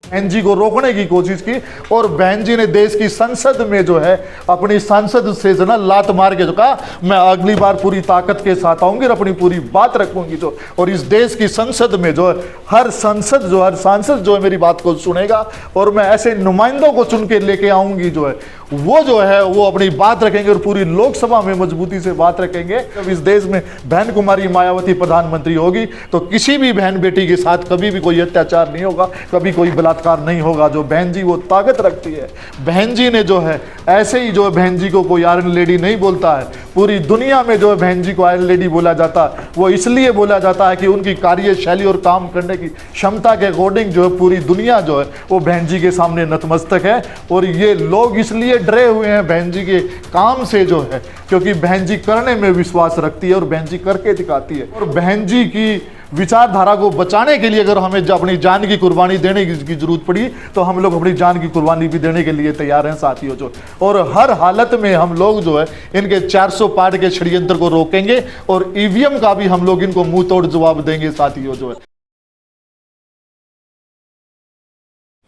बहन जी को रोकने की कोशिश की और बहन जी ने देश की संसद में जो है अपनी सांसद से जो ना लात मार के जो कहा मैं अगली बार पूरी ताकत के साथ आऊंगी और अपनी पूरी बात रखूंगी जो, और इस देश की संसद में जो है हर सांसद जो है मेरी बात को सुनेगा और मैं ऐसे नुमाइंदों को चुन के लेके आऊंगी जो है वो अपनी बात रखेंगे और पूरी लोकसभा में मजबूती से बात रखेंगे। जब इस देश में बहन कुमारी मायावती प्रधानमंत्री होगी तो किसी भी बहन बेटी के साथ कभी भी कोई अत्याचार नहीं होगा, कभी कोई बलात्कार नहीं होगा। जो बहन जी वो ताकत रखती है। बहन जी ने जो है ऐसे ही जो है बहन जी को कोई आयरन लेडी नहीं बोलता है। पूरी दुनिया में जो है बहन जी को आयरन लेडी बोला जाता है, वो इसलिए बोला जाता है कि उनकी कार्यशैली और काम करने की क्षमता के अकॉर्डिंग जो है पूरी दुनिया जो है वो बहन जी के सामने नतमस्तक है। और ये लोग इसलिए डरे हुए हैं बहन जी के काम से जो है, क्योंकि बहन जी करने में विश्वास रखती है और बहन जी करके दिखाती है। और बहन जी की विचारधारा को बचाने के लिए अगर हमें अपनी जान की कुर्बानी देने की जरूरत पड़ी तो हम लोग अपनी जान की कुर्बानी भी देने के लिए तैयार हैं साथियों जो। और हर हालत में हम लोग जो है इनके 400 पार के षड्यंत्र को रोकेंगे और ईवीएम का भी हम लोग इनको मुंह तोड़ जवाब देंगे साथियों जो है।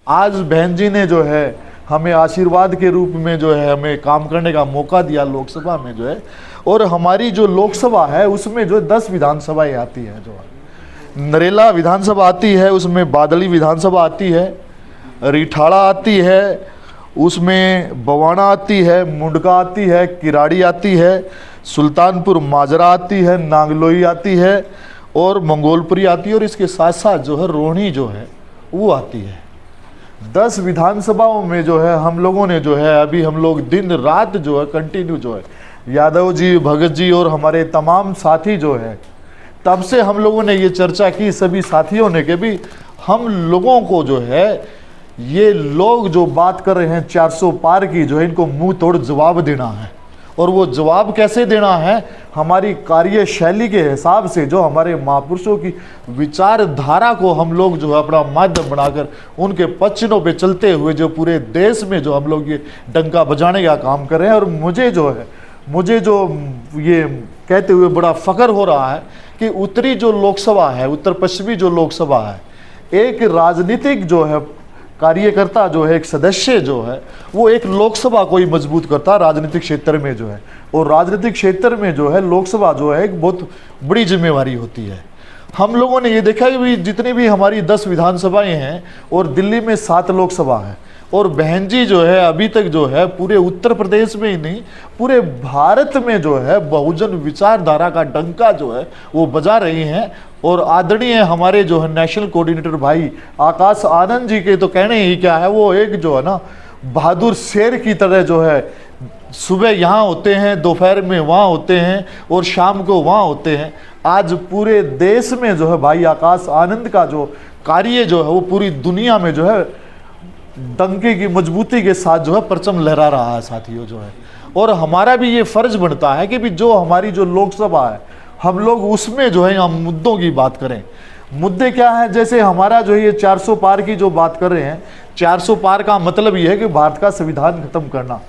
आज बहन जी ने जो है हमें आशीर्वाद के रूप में जो है हमें काम करने का मौका दिया लोकसभा में जो है। और हमारी जो लोकसभा है उसमें जो 10 विधानसभाएं आती है, जो नरेला विधानसभा आती है, उसमें बादली विधानसभा आती है, रिठाड़ा आती है, उसमें बवाना आती है, मुंडका आती है, किराड़ी आती है, सुल्तानपुर माजरा आती है, नांगलोई आती है और मंगोलपुरी आती है। और इसके साथ साथ जो है रोहिणी जो है वो आती है। 10 विधानसभाओं में जो है हम लोगों ने जो है अभी हम लोग दिन रात जो है कंटिन्यू जो है यादव जी, भगत जी और हमारे तमाम साथी जो है तब से हम लोगों ने ये चर्चा की सभी साथियों ने कि भी हम लोगों को जो है ये लोग जो बात कर रहे हैं 400 पार की जो है इनको मुंह तोड़ जवाब देना है। और वो जवाब कैसे देना है, हमारी कार्यशैली के हिसाब से जो हमारे महापुरुषों की विचारधारा को हम लोग जो है अपना माध्यम बनाकर उनके पचनों पे चलते हुए जो पूरे देश में जो हम लोग ये डंका बजाने का काम कर रहे हैं। और मुझे जो ये कहते हुए बड़ा फख्र हो रहा है कि उत्तरी जो लोकसभा है, उत्तर पश्चिमी जो लोकसभा है, एक राजनीतिक जो है कार्यकर्ता जो है, एक सदस्य जो है वो एक लोकसभा को ही मजबूत करता है राजनीतिक क्षेत्र में जो है। और राजनीतिक क्षेत्र में जो है लोकसभा जो है एक बहुत बड़ी जिम्मेवारी होती है। हम लोगों ने ये देखा कि भी जितनी भी हमारी 10 विधानसभाएं हैं और दिल्ली में 7 लोकसभा है। और बहन जी जो है अभी तक जो है पूरे उत्तर प्रदेश में ही नहीं पूरे भारत में जो है बहुजन विचारधारा का डंका जो है वो बजा रही हैं। और आदरणीय हमारे जो है नेशनल कोऑर्डिनेटर भाई आकाश आनंद जी के तो कहने ही क्या है, वो एक जो है ना बहादुर शेर की तरह जो है सुबह यहाँ होते हैं, दोपहर में वहाँ होते हैं और शाम को वहाँ होते हैं। आज पूरे देश में जो है भाई आकाश आनंद का जो कार्य जो है वो पूरी दुनिया में जो है डंके की मजबूती के साथ जो है परचम लहरा रहा है साथियों जो है। और हमारा भी ये फर्ज बनता है कि भी जो हमारी जो लोकसभा है हम लोग उसमें जो है हम मुद्दों की बात करें। मुद्दे क्या है, जैसे हमारा जो है ये 400 पार की जो बात कर रहे हैं, 400 पार का मतलब ये है कि भारत का संविधान खत्म करना,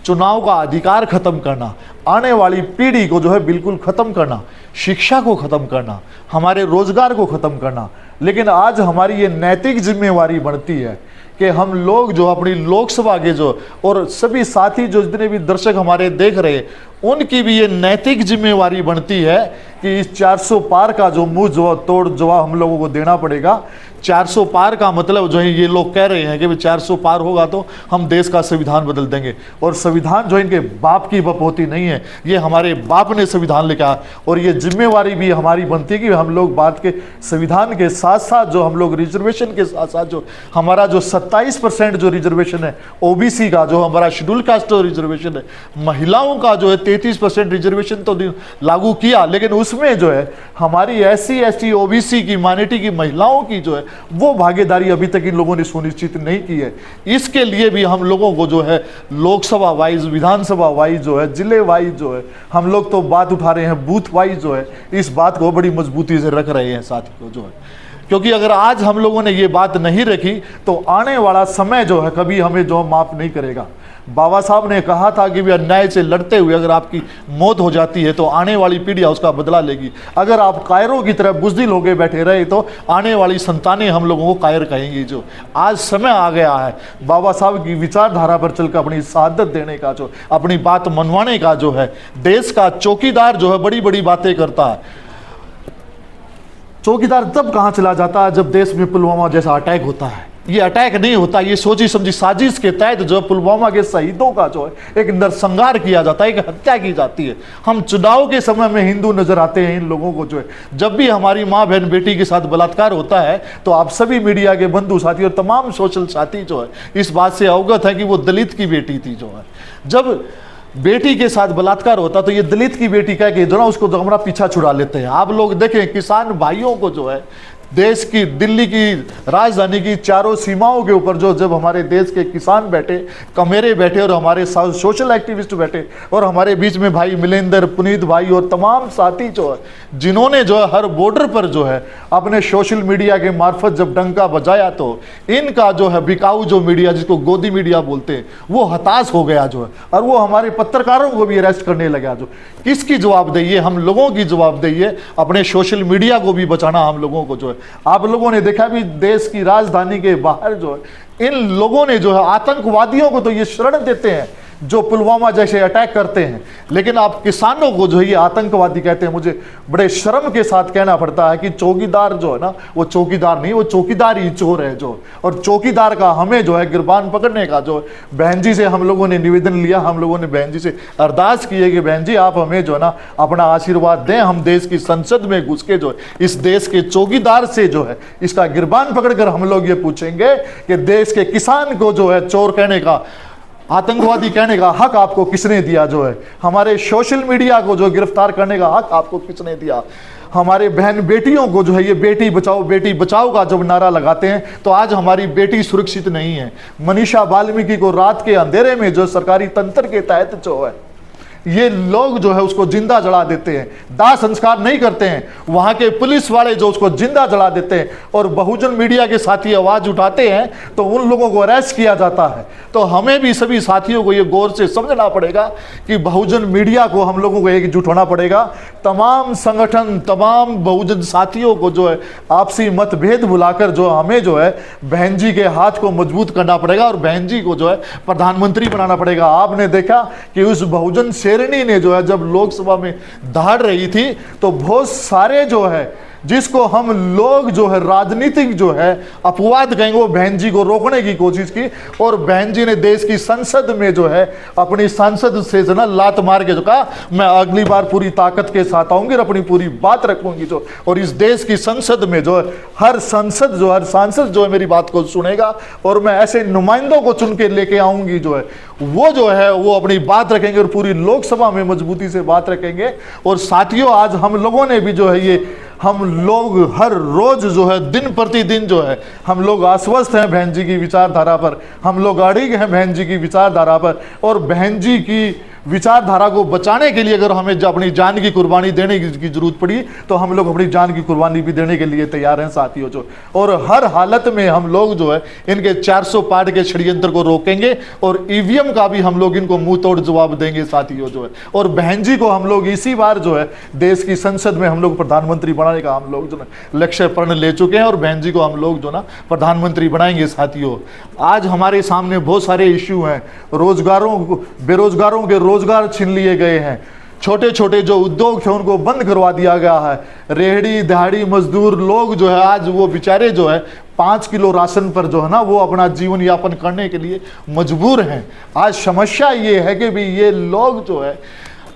चुनाव का अधिकार खत्म करना, आने वाली पीढ़ी को जो है बिल्कुल खत्म करना, शिक्षा को खत्म करना, हमारे रोजगार को खत्म करना। लेकिन आज हमारी ये नैतिक जिम्मेवारी बनती है कि हम लोग जो अपनी लोकसभा के जो और सभी साथी जो जितने भी दर्शक हमारे देख रहे हैं उनकी भी ये नैतिक जिम्मेवारी बनती है कि इस 400 पार का जो मुंह तोड़ जवाब हम लोगों को देना पड़ेगा। 400 पार का मतलब जो है ये लोग कह रहे हैं कि भाई 400 पार होगा तो हम देश का संविधान बदल देंगे। और संविधान जो इनके बाप की बपोती नहीं है, ये हमारे बाप ने संविधान लिखा। और ये जिम्मेवारी भी हमारी बनती है कि हम लोग भारत के संविधान के साथ साथ जो हम लोग रिजर्वेशन के साथ साथ जो हमारा जो 27% जो रिजर्वेशन है ओबीसी का, जो हमारा शेड्यूल कास्ट रिजर्वेशन है, महिलाओं का जो है 33% रिजर्वेशन तो लागू किया, लेकिन उसमें जो है हमारी SC ST OBC की माइनॉरिटी की महिलाओं की जो है वो भागीदारी अभी तक इन लोगों ने सुनिश्चित नहीं की है। इसके लिए भी हम लोगों को जो है लोकसभा वाइज, विधानसभा वाइज जो है, जिले वाइज जो है हम लोग तो बात उठा रहे हैं, बूथ वाइज जो है इस बात को बड़ी मजबूती से रख रहे हैं साथी को जो है। क्योंकि अगर आज हम लोगों ने ये बात नहीं रखी तो आने वाला समय जो है कभी हमें जो माफ नहीं करेगा। बाबा साहब ने कहा था कि भी अन्याय से लड़ते हुए अगर आपकी मौत हो जाती है तो आने वाली पीढ़ियाँ उसका बदला लेगी। अगर आप कायरों की तरह बुज़दिल होकर बैठे रहे तो आने वाली संतानें हम लोगों को कायर कहेंगी। जो आज समय आ गया है बाबा साहब की विचारधारा पर चलकर अपनी शहादत देने का, जो अपनी बात मनवाने का, जो है देश का चौकीदार जो है बड़ी बड़ी बातें करता है। चौकीदार तब कहाँ चला जाता है जब देश में पुलवामा जैसा अटैक होता है। ये अटैक नहीं होता, ये सोची समझी साजिश के तहत जो पुलवामा के शहीदों का जो है एक नरसंहार किया जाता है, एक हत्या की जाती है। हम चुनाव के समय में हिंदू नजर आते हैं इन लोगों को। जो है जब भी हमारी माँ बहन बेटी के साथ बलात्कार होता है तो आप सभी मीडिया के बंधु साथी और तमाम सोशल साथी जो है इस बात से अवगत है कि वो दलित की बेटी थी। जो है जब बेटी के साथ बलात्कार होता तो ये दलित की बेटी कह के जो ना उसको हमारा पीछा छुड़ा लेते हैं। आप लोग देखें किसान भाइयों को जो है देश की दिल्ली की राजधानी की चारों सीमाओं के ऊपर जो जब हमारे देश के किसान बैठे, कमेरे बैठे और हमारे सोशल एक्टिविस्ट बैठे और हमारे बीच में भाई मिलेंदर, पुनीत भाई और तमाम साथी जो है जिन्होंने जो है हर बॉर्डर पर जो है अपने सोशल मीडिया के मार्फत जब डंका बजाया तो इनका जो है बिकाऊ जो मीडिया जिसको गोदी मीडिया बोलते हैं वो हताश हो गया जो है और वो हमारे पत्रकारों को भी अरेस्ट करने लगा। जो किसकी जवाबदेही है? हम लोगों की जवाबदेही है अपने सोशल मीडिया को भी बचाना। हम लोगों को जो है आप लोगों ने देखा भी देश की राजधानी के बाहर जो है इन लोगों ने जो है आतंकवादियों को तो ये शरण देते हैं जो पुलवामा जैसे अटैक करते हैं, लेकिन आप किसानों को जो है ये आतंकवादी कहते हैं। मुझे बड़े शर्म के साथ कहना पड़ता है कि चौकीदार जो है ना वो चौकीदार नहीं, वो चौकीदार ही चोर है। जो और चौकीदार का हमें जो है गिरबान पकड़ने का जो बहन जी से हम लोगों ने निवेदन लिया। हम लोगों ने बहन जी से अरदास की है कि बहन जी आप हमें जो है ना अपना आशीर्वाद दें। हम देश की संसद में घुस के जो है इस देश के चौकीदार से जो है इसका गिरबान पकड़कर हम लोग ये पूछेंगे कि देश के किसान को जो है चोर कहने का, आतंकवादी कहने का हक आपको किसने दिया? जो है हमारे सोशल मीडिया को जो गिरफ्तार करने का हक आपको किसने दिया? हमारे बहन बेटियों को जो है ये बेटी बचाओ का जब नारा लगाते हैं तो आज हमारी बेटी सुरक्षित नहीं है। मनीषा वाल्मीकि को रात के अंधेरे में जो सरकारी तंत्र के तहत जो है ये लोग जो है उसको जिंदा जला देते हैं, दाह संस्कार नहीं करते हैं। वहां के पुलिस वाले जो उसको जिंदा जला देते हैं और बहुजन मीडिया के साथी आवाज उठाते हैं तो उन लोगों को अरेस्ट किया जाता है। तो हमें भी सभी साथियों को ये गौर से समझना पड़ेगा कि बहुजन मीडिया को हम लोगों को एकजुट होना पड़ेगा। तमाम संगठन, तमाम बहुजन साथियों को जो है आपसी मतभेद भुलाकर जो हमें जो है बहन जी के हाथ को मजबूत करना पड़ेगा और बहन जी को जो है प्रधानमंत्री बनाना पड़ेगा। आपने देखा कि उस बहुजन शेरनी ने जो है जब लोकसभा में दहाड़ रही थी तो बहुत सारे जो है जिसको हम लोग जो है राजनीतिक जो है अपवाद कहेंगे वो बहन जी को रोकने की कोशिश की और बहन जी ने देश की संसद में जो है अपनी सांसद से जो ना लात मार के जो कहा मैं अगली बार पूरी ताकत के साथ आऊंगी और अपनी पूरी बात रखूंगी। जो और इस देश की संसद में जो है हर सांसद जो है मेरी बात को सुनेगा और मैं ऐसे नुमाइंदों को चुन के लेके आऊंगी जो है वो अपनी बात रखेंगे और पूरी लोकसभा में मजबूती से बात रखेंगे। और साथियों आज हम लोगों ने भी जो है ये हम लोग हर रोज जो है दिन प्रतिदिन जो है हम लोग आश्वस्त हैं बहन जी की विचारधारा पर, हम लोग अड़िग हैं बहन जी की विचारधारा पर और बहन जी की विचारधारा को बचाने के लिए अगर हमें अपनी जान की कुर्बानी देने की जरूरत पड़ी तो हम लोग अपनी जान की कुर्बानी भी देने के लिए तैयार हैं साथियों। जो और हर हालत में हम लोग जो है इनके 400 पार के षड्यंत्र को रोकेंगे और ईवीएम का भी हम लोग इनको मुंह तोड़ जवाब देंगे साथियों। जो है और बहन जी को हम लोग इसी बार जो है देश की संसद में हम लोग प्रधानमंत्री बनाने का हम लोग जो है लक्ष्य प्रण ले चुके हैं और बहन जी को हम लोग जो ना प्रधानमंत्री बनाएंगे साथियों। आज हमारे सामने बहुत सारे इश्यू हैं, बेरोजगारों के रोजगार छीन लिए गए हैं, छोटे छोटे जो उद्योग थे उनको बंद करवा दिया गया है, रेहड़ी दहाड़ी मजदूर लोग जो है आज वो बेचारे जो है 5 किलो राशन पर जो है ना वो अपना जीवन यापन करने के लिए मजबूर हैं। आज समस्या ये है कि भी ये लोग जो है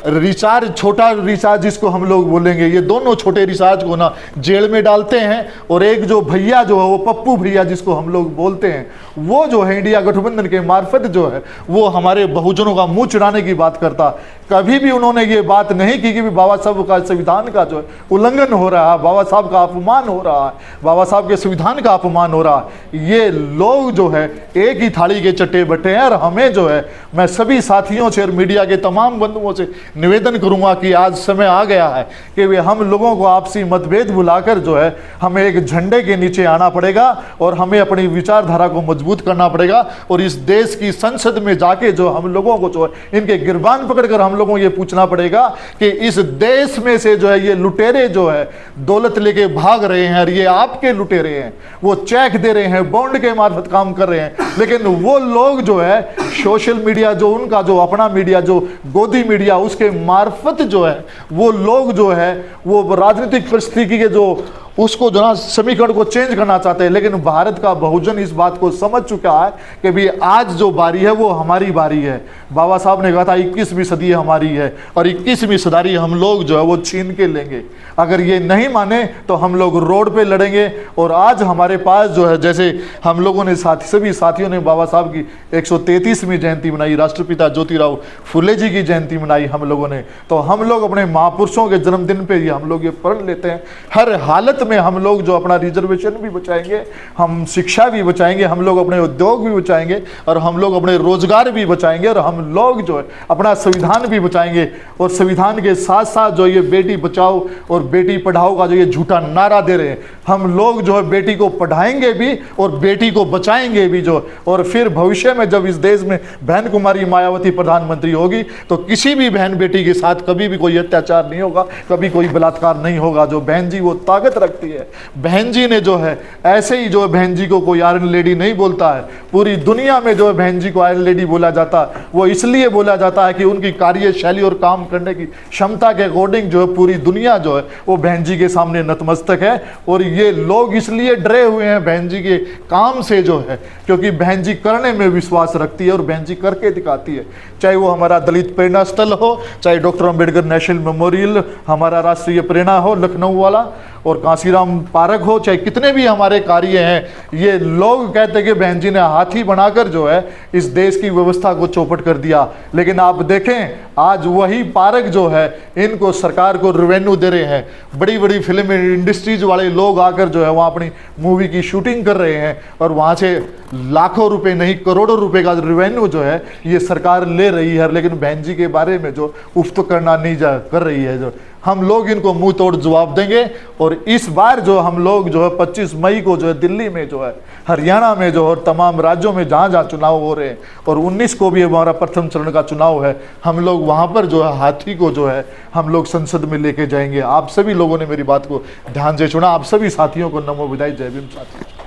रिचार्ज, छोटा रिचार्ज जिसको हम लोग बोलेंगे, ये दोनों छोटे रिचार्ज को ना जेल में डालते हैं और एक जो भैया जो है वो पप्पू भैया जिसको हम लोग बोलते हैं वो जो है इंडिया गठबंधन के मार्फत जो है वो हमारे बहुजनों का मुंह चिढ़ाने की बात करता। कभी भी उन्होंने ये बात नहीं की कि बाबा साहब का संविधान का जो है उल्लंघन हो रहा है, बाबा साहब का अपमान हो रहा है, बाबा साहब के संविधान का अपमान हो रहा है। ये लोग जो है एक ही थाली के चट्टे बट्टे हैं। और हमें जो है, मैं सभी साथियों से और मीडिया के तमाम बंधुओं से निवेदन करूंगा कि आज समय आ गया है कि वे हम लोगों को आपसी मतभेद भुलाकर जो है हमें एक झंडे के नीचे आना पड़ेगा और हमें अपनी विचारधारा को मजबूत करना पड़ेगा। और इस देश की संसद में जाके जो हम लोगों को जो है इनके गिरबान पकड़कर हम लोगों को ये पूछना पड़ेगा कि इस देश में से जो है ये लुटेरे जो है दौलत लेके भाग रहे हैं और ये आपके लुटेरे हैं, वो चेक दे रहे हैं, बॉन्ड के मार्फत काम कर रहे हैं। लेकिन वो लोग जो है सोशल मीडिया, जो उनका जो अपना मीडिया, जो गोदी मीडिया, उसके मार्फत जो है वो लोग जो है वो राजनीतिक परिस्थिति के जो उसको जो ना समीकरण को चेंज करना चाहते हैं। लेकिन भारत का बहुजन इस बात को समझ चुका है कि भी आज जो बारी है वो हमारी बारी है। बाबा साहब ने कहा था 21वीं सदी हमारी है और 21वीं सदी हम लोग जो है वो छीन के लेंगे। अगर ये नहीं माने तो हम लोग रोड पे लड़ेंगे। और आज हमारे पास जो है, जैसे हम लोगों ने सभी साथियों ने बाबा साहब की 133वीं जयंती मनाई, राष्ट्रपिता ज्योतिराव फुले जी की जयंती मनाई हम लोगों ने, तो हम लोग अपने महापुरुषों के जन्मदिन पे ही हम लोग ये प्रण लेते हैं हर हालत में हम लोग जो अपना रिजर्वेशन भी बचाएंगे, हम शिक्षा भी बचाएंगे, हम लोग अपने उद्योग भी बचाएंगे और हम लोग अपने रोजगार भी बचाएंगे और हम लोग जो है अपना संविधान भी बचाएंगे। और संविधान के साथ साथ जो ये बेटी बचाओ और बेटी पढ़ाओ का जो ये झूठा नारा दे रहे हैं, हम लोग जो है बेटी को पढ़ाएंगे भी और बेटी को बचाएंगे भी जो। और फिर भविष्य में जब इस देश में बहन कुमारी मायावती प्रधानमंत्री होगी तो किसी भी बहन बेटी के साथ कभी भी कोई अत्याचार नहीं होगा, कभी कोई बलात्कार नहीं होगा। जो बहन जी वो ताकत रखती है, बहन जी ने जो है ऐसे ही जो बहन जी को कोई आयरन लेडी नहीं बोलता है। पूरी दुनिया में जो है बहन जी को आयरन लेडी बोला जाता है, वो इसलिए बोला जाता है कि उनकी कार्यशैली और काम करने की क्षमता के अकॉर्डिंग जो है पूरी दुनिया जो है वो बहन जी के सामने नतमस्तक है। और ये लोग इसलिए डरे हुए हैं बहन जी के काम से जो है, क्योंकि बहन जी करने में विश्वास रखती है और बहन जी करके दिखाती है। चाहे वो हमारा दलित प्रेरणा स्थल हो, चाहे डॉक्टर अंबेडकर नेशनल मेमोरियल हमारा राष्ट्रीय प्रेरणा हो लखनऊ वाला, और कांसीराम पार्क हो, चाहे कितने भी हमारे कार्य हैं, ये लोग कहते हैं कि बहन जी ने हाथी बनाकर जो है इस देश की व्यवस्था को चौपट कर दिया। लेकिन आप देखें आज वही पार्क जो है इनको सरकार को रेवेन्यू दे रहे हैं, बड़ी बड़ी फिल्म इंडस्ट्रीज वाले लोग आकर जो है वहाँ अपनी मूवी की शूटिंग कर रहे हैं और वहाँ से लाखों रुपए नहीं करोड़ों रुपए का रेवेन्यू जो है ये सरकार ले रही है। लेकिन बहन जी के बारे में जो उफ्त करना नहीं कर रही है, जो हम लोग इनको मुंह तोड़ जवाब देंगे। और इस बार जो हम लोग जो है 25 मई को जो है दिल्ली में जो है, हरियाणा में जो है और तमाम राज्यों में जहाँ जहाँ चुनाव हो रहे हैं, और 19 को भी हमारा प्रथम चरण का चुनाव है, हम लोग वहाँ पर जो है हाथी को जो है हम लोग संसद में लेके जाएंगे। आप सभी लोगों ने मेरी बात को ध्यान से सुना। आप सभी साथियों को नमो विदाई, जय भीम साथी।